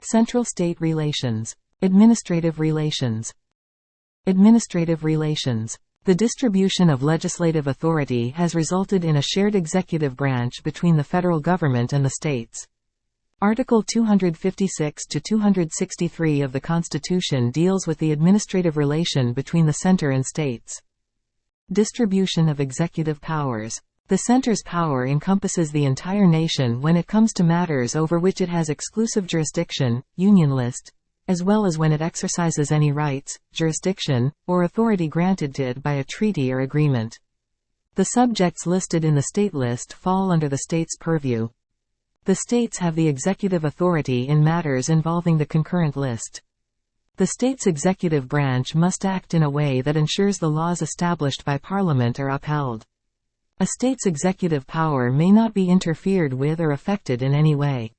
Central-state relations. Administrative relations. Administrative relations. The distribution of legislative authority has resulted in a shared executive branch between the federal government and the states. Article 256 to 263 of the Constitution deals with the administrative relation between the center and states. Distribution of executive powers. The center's power encompasses the entire nation when it comes to matters over which it has exclusive jurisdiction, union list, as well as when it exercises any rights, jurisdiction, or authority granted to it by a treaty or agreement. The subjects listed in the state list fall under the state's purview. The states have the executive authority in matters involving the concurrent list. The state's executive branch must act in a way that ensures the laws established by Parliament are upheld. A state's executive power may not be interfered with or affected in any way.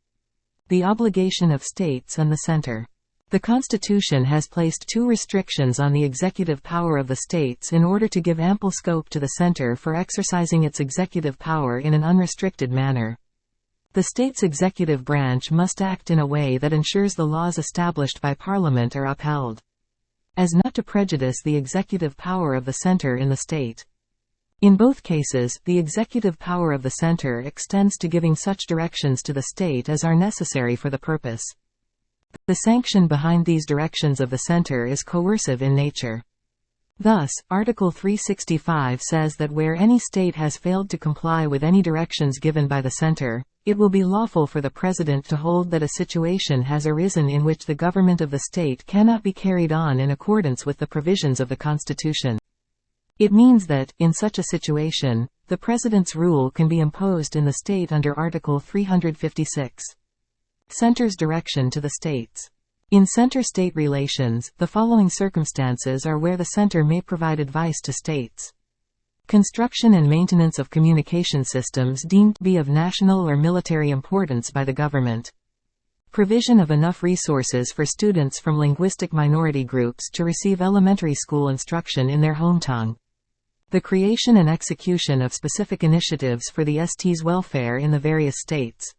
The obligation of states and the center. The Constitution has placed two restrictions on the executive power of the states in order to give ample scope to the center for exercising its executive power in an unrestricted manner. The state's executive branch must act in a way that ensures the laws established by Parliament are upheld, as not to prejudice the executive power of the center in the state. In both cases, the executive power of the center extends to giving such directions to the state as are necessary for the purpose. The sanction behind these directions of the center is coercive in nature. Thus, Article 365 says that where any state has failed to comply with any directions given by the center, it will be lawful for the President to hold that a situation has arisen in which the government of the state cannot be carried on in accordance with the provisions of the Constitution. It means that, in such a situation, the President's rule can be imposed in the state under Article 356. Center's direction to the states. In center-state relations, the following circumstances are where the center may provide advice to states. Construction and maintenance of communication systems deemed to be of national or military importance by the government. Provision of enough resources for students from linguistic minority groups to receive elementary school instruction in their home tongue. The creation and execution of specific initiatives for the ST's welfare in the various states.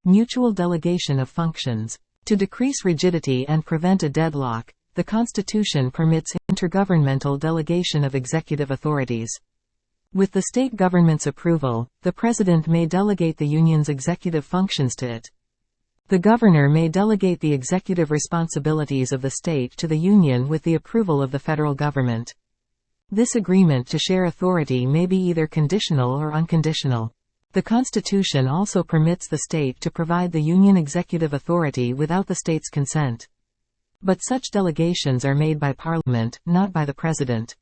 Mutual delegation of functions. To decrease rigidity and prevent a deadlock, the Constitution permits intergovernmental delegation of executive authorities. With the state government's approval, the President may delegate the Union's executive functions to it. The Governor may delegate the executive responsibilities of the state to the Union with the approval of the federal government. This agreement to share authority may be either conditional or unconditional. The Constitution also permits the state to provide the Union executive authority without the state's consent. But such delegations are made by Parliament, not by the President.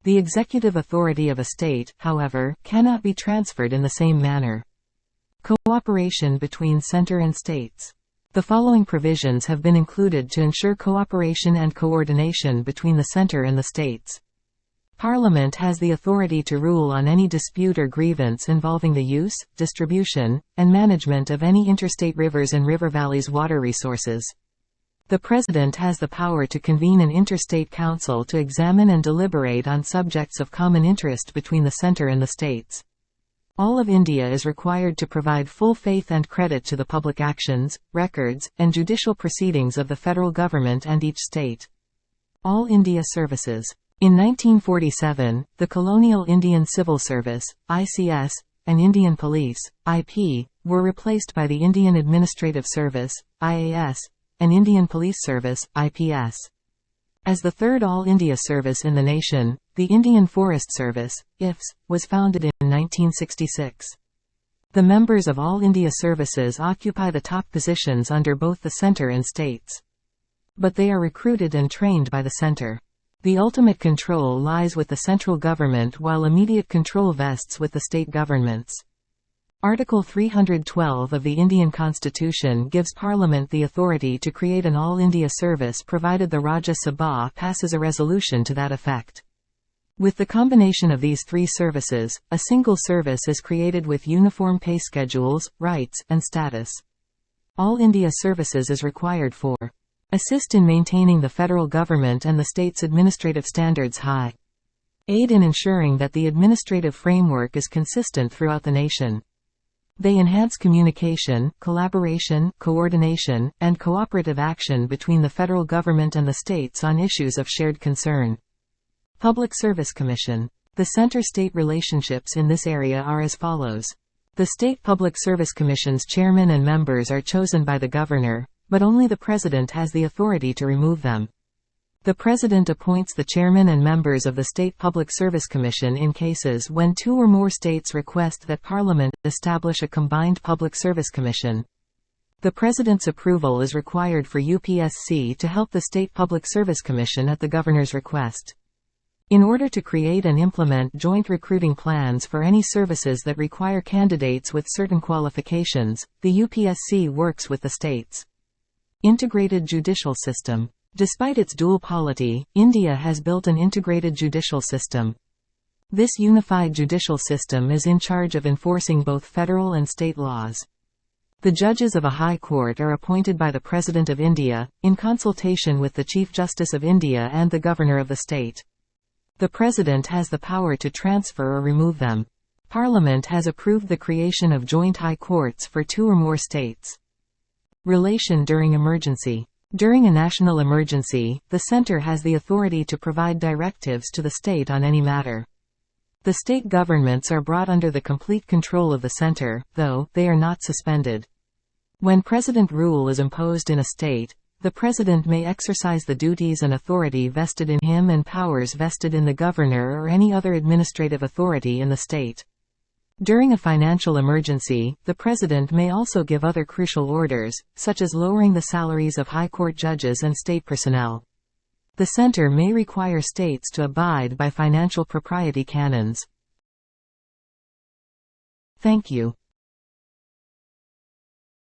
The executive authority of a state, however, cannot be transferred in the same manner. Cooperation between center and states. The following provisions have been included to ensure cooperation and coordination between the center and the states. Parliament has the authority to rule on any dispute or grievance involving the use, distribution, and management of any interstate rivers and river valleys' water resources. The President has the power to convene an interstate council to examine and deliberate on subjects of common interest between the center and the states. All of India is required to provide full faith and credit to the public actions, records, and judicial proceedings of the federal government and each state. All India services. In 1947, the Colonial Indian Civil Service, ICS, and Indian Police, IP, were replaced by the Indian Administrative Service, IAS, and Indian Police Service, IPS. As the third All India service in the nation, the Indian Forest Service, IFS, was founded in 1966. The members of All India services occupy the top positions under both the center and states. But they are recruited and trained by the center. The ultimate control lies with the central government while immediate control vests with the state governments. Article 312 of the Indian Constitution gives Parliament the authority to create an All India service provided the Rajya Sabha passes a resolution to that effect. With the combination of these three services, a single service is created with uniform pay schedules, rights, and status. All India services is required for assist in maintaining the federal government and the state's administrative standards high. Aid in ensuring that the administrative framework is consistent throughout the nation. They enhance communication, collaboration, coordination, and cooperative action between the federal government and the states on issues of shared concern. Public Service Commission. The center-state relationships in this area are as follows. The State Public Service Commission's chairman and members are chosen by the governor, but only the president has the authority to remove them. The president appoints the chairman and members of the State Public Service Commission in cases when two or more states request that Parliament establish a combined Public Service Commission. The president's approval is required for UPSC to help the State Public Service Commission at the governor's request. In order to create and implement joint recruiting plans for any services that require candidates with certain qualifications, the UPSC works with the states. Integrated judicial system. Despite its dual polity, India has built an integrated judicial system. This unified judicial system is in charge of enforcing both federal and state laws. The judges of a high court are appointed by the President of India, in consultation with the Chief Justice of India and the Governor of the state. The President has the power to transfer or remove them. Parliament has approved the creation of joint high courts for two or more states. Relation during emergency. During a national emergency, the center has the authority to provide directives to the state on any matter. The state governments are brought under the complete control of the center, though they are not suspended. When president rule is imposed in a state, the president may exercise the duties and authority vested in him and powers vested in the governor or any other administrative authority in the state. During a financial emergency, the president may also give other crucial orders, such as lowering the salaries of high court judges and state personnel. The center may require states to abide by financial propriety canons. Thank you.